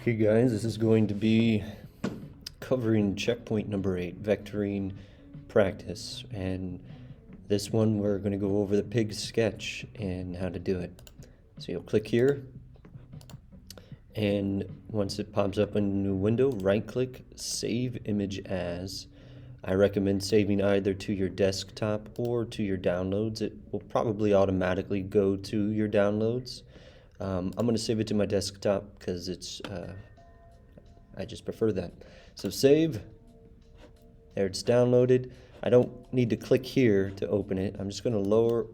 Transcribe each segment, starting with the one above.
Okay guys, this is going to be covering checkpoint number 8, vectoring practice. And this one we're going to go over the pig sketch and how to do it. So you'll click here, and once it pops up in a new window, right click, save image as. I recommend saving either to your desktop or to your downloads. It will probably automatically go to your downloads. I'm going to save it to my desktop because I just prefer that. So save. There, it's downloaded. I don't need to click here to open it. I'm just going to lower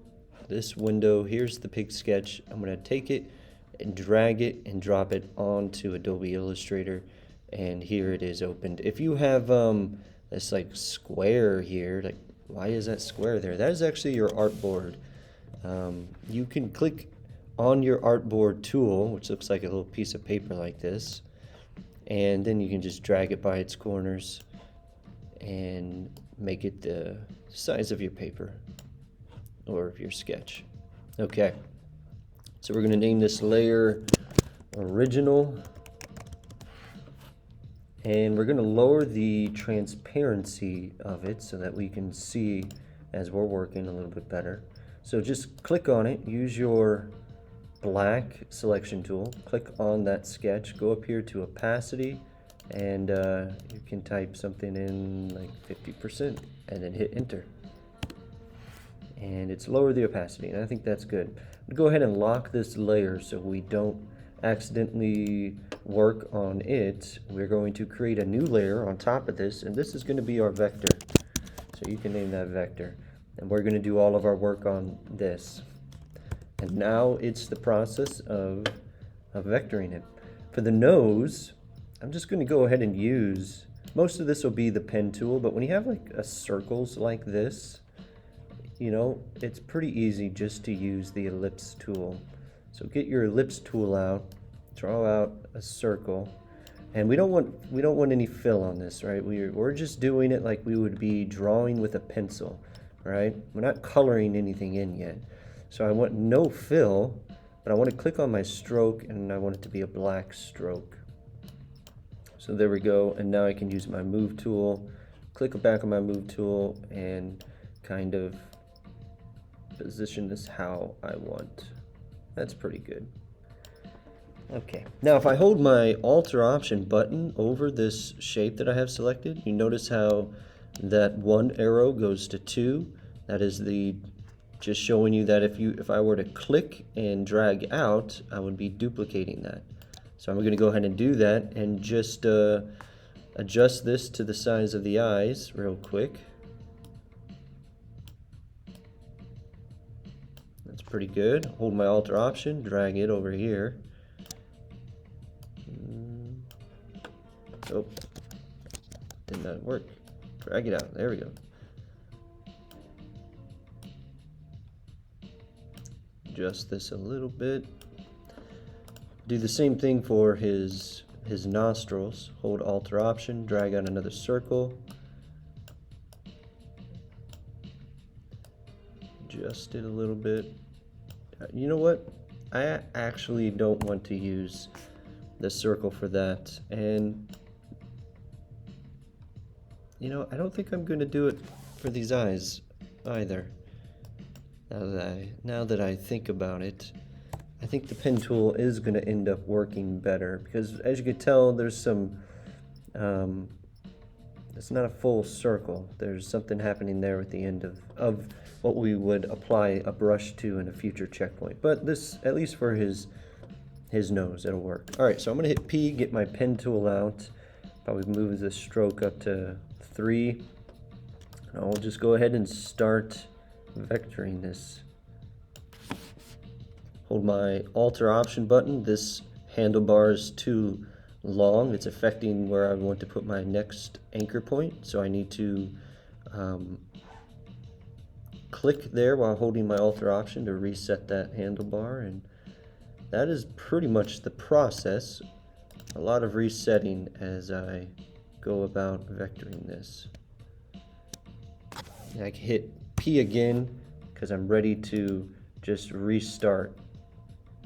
this window. Here's the pig sketch. I'm going to take it and drag it and drop it onto Adobe Illustrator, and here it is opened. If you have this like square here, like why is that square there? That is actually your artboard. You can click on your artboard tool, which looks like a little piece of paper like this, and then you can just drag it by its corners and make it the size of your paper or of your sketch. Okay, so we're going to name this layer original, and we're going to lower the transparency of it so that we can see as we're working a little bit better. So just click on it, use your black selection tool, click on that sketch, go up here to opacity, and you can type something in like 50% and then hit enter. And it's lowered the opacity, and I think that's good. Go ahead and lock this layer so we don't accidentally work on it. We're going to create a new layer on top of this, and this is going to be our vector. So you can name that vector. And we're going to do all of our work on this. And now it's the process of vectoring it. For the nose, I'm just going to go ahead and use, most of this will be the pen tool, but when you have like a circles like this, you know, it's pretty easy just to use the ellipse tool. So get your ellipse tool out, draw out a circle, and we don't want any fill on this, right? We're just doing it like we would be drawing with a pencil, right? We're not coloring anything in yet. So I want no fill, but I want to click on my stroke, and I want it to be a black stroke. So there we go, and now I can use my move tool, click back on my move tool, and kind of position this how I want. That's pretty good. Okay, now if I hold my Alt or Option button over this shape that I have selected, you notice how that one arrow goes to 2. That is the just showing you that if I were to click and drag out, I would be duplicating that. So I'm going to go ahead and do that and just adjust this to the size of the eyes real quick. That's pretty good. Hold my Alt or Option, drag it over here. Oh, did not work. Drag it out. There we go. Adjust this a little bit. Do the same thing for his nostrils. Hold Alt or Option, drag out another circle. Adjust it a little bit. You know what? I actually don't want to use the circle for that, and you know, I don't think I'm going to do it for these eyes either. Now that I think about it, I think the pen tool is going to end up working better, because as you can tell, there's some it's not a full circle. There's something happening there at the end of what we would apply a brush to in a future checkpoint. But this, at least for his nose, it'll work. Alright, so I'm going to hit P, get my pen tool out, probably move the stroke up to 3, and I'll just go ahead and start vectoring this. Hold my Alt or Option button. This handlebar is too long. It's affecting where I want to put my next anchor point, so I need to click there while holding my Alt or Option to reset that handlebar, and that is pretty much the process. A lot of resetting as I go about vectoring this. And I can hit P again because I'm ready to just restart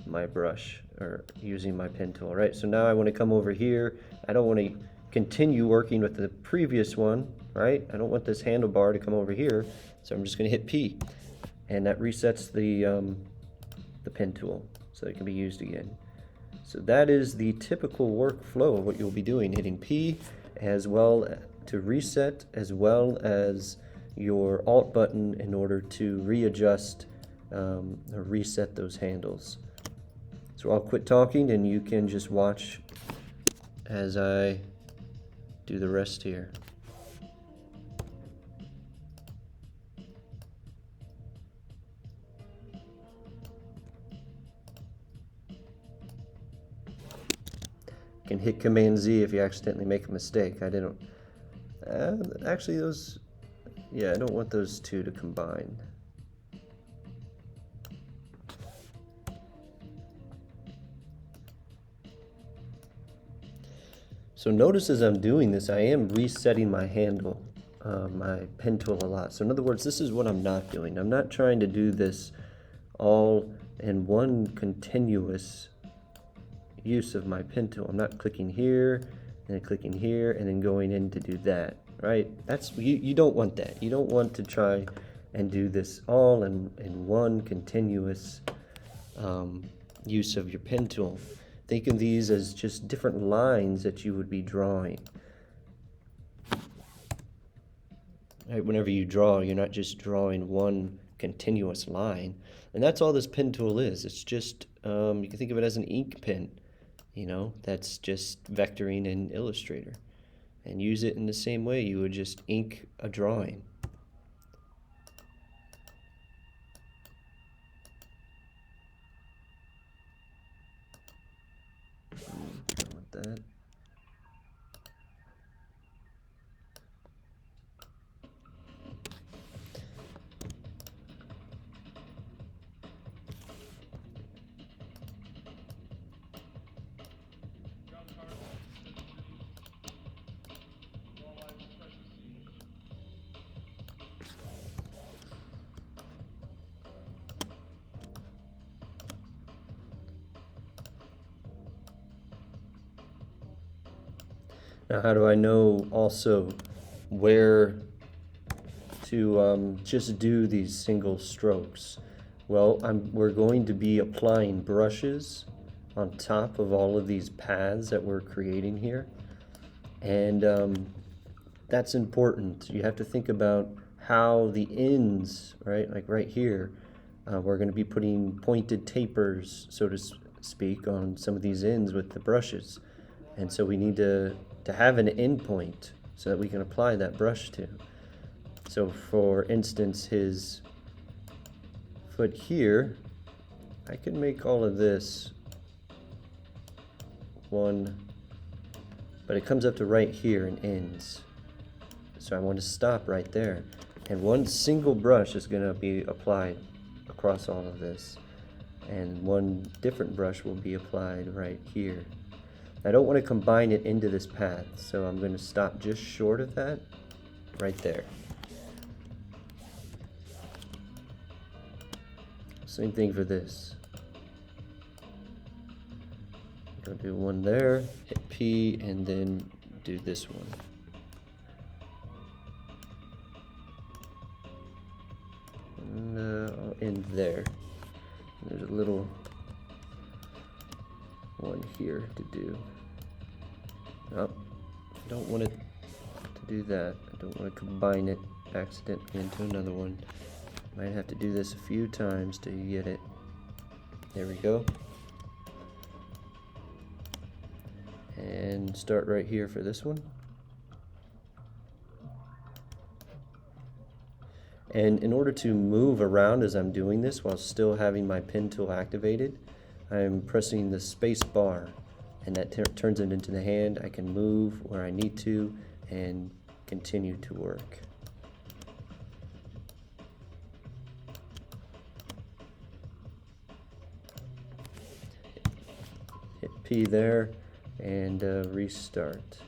my brush or using my pen tool, right? So now I want to come over here. I don't want to continue working with the previous one, right? I don't want this handlebar to come over here, so I'm just going to hit P, and that resets the pen tool, so it can be used again. So that is the typical workflow of what you'll be doing, hitting P as well to reset, as well as your Alt button in order to readjust or reset those handles. So I'll quit talking and you can just watch as I do the rest here. You can hit Command Z if you accidentally make a mistake. I didn't. Actually, those. Yeah, I don't want those two to combine. So notice as I'm doing this, I am resetting my handle, my pen tool a lot. So in other words, this is what I'm not doing. I'm not trying to do this all in one continuous use of my pen tool. I'm not clicking here and then clicking here and then going in to do that, right? That's you don't want that. You don't want to try and do this all in one continuous use of your pen tool. Think of these as just different lines that you would be drawing. Right? Whenever you draw, you're not just drawing one continuous line. And that's all this pen tool is. It's just, you can think of it as an ink pen, you know, that's just vectoring in Illustrator. And use it in the same way you would just ink a drawing. With that. Now, how do I know also where to just do these single strokes? Well, we're going to be applying brushes on top of all of these paths that we're creating here. And that's important. You have to think about how the ends, right, like right here, we're going to be putting pointed tapers, so to speak, on some of these ends with the brushes. And so we need to have an end point so that we can apply that brush to. So for instance, his foot here, I can make all of this one, but it comes up to right here and ends. So I want to stop right there. And one single brush is going to be applied across all of this. And one different brush will be applied right here. I don't want to combine it into this path, so I'm going to stop just short of that, right there. Same thing for this. Go do one there, hit P, and then do this one. And I'll end there. There's a little one here to do. Oh, I don't want it to do that. I don't want to combine it accidentally into another one. Might have to do this a few times to get it. There we go. And start right here for this one. And in order to move around as I'm doing this while still having my pen tool activated, I'm pressing the space bar, and that turns it into the hand. I can move where I need to and continue to work. Hit P there and restart.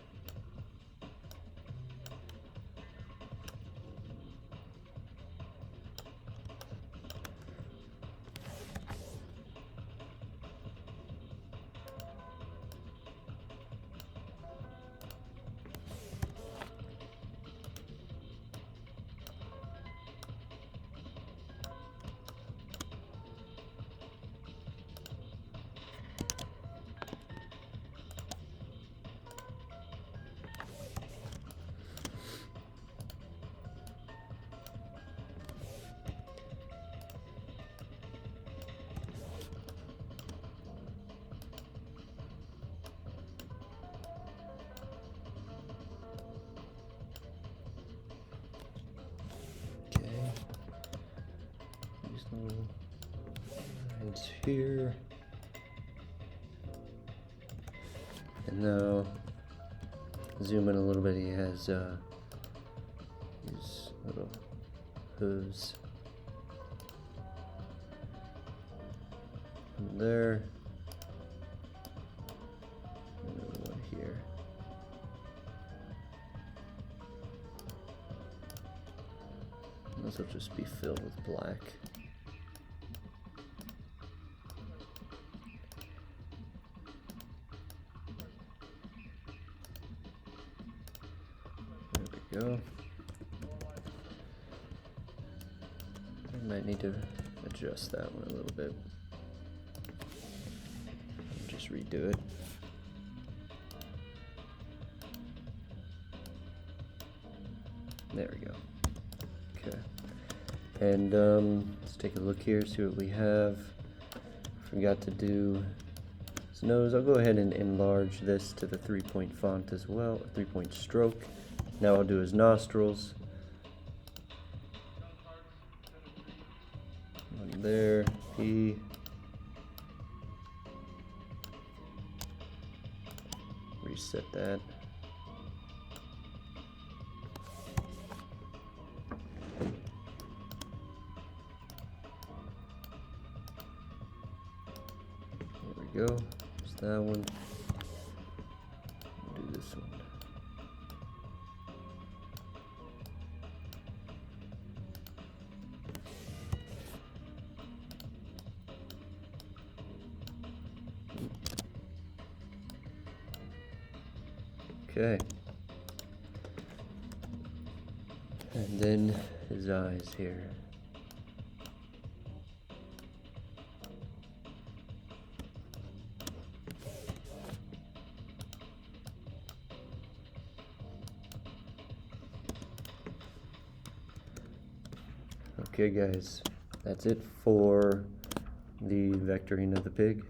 here. And now, zoom in a little bit, he has these little hooves. And there. Another one here. This will just be filled with black. There we go. I might need to adjust that one a little bit. Just redo it. There we go. Okay. And let's take a look here, see what we have. Forgot to do his nose. I'll go ahead and enlarge this to the 3-point font as well, 3-point stroke. Now I'll do his nostrils. One there, P. Reset that. There we go. There's that one. Do this one. Okay. And then his eyes here. Okay guys, that's it for the vectoring of the pig.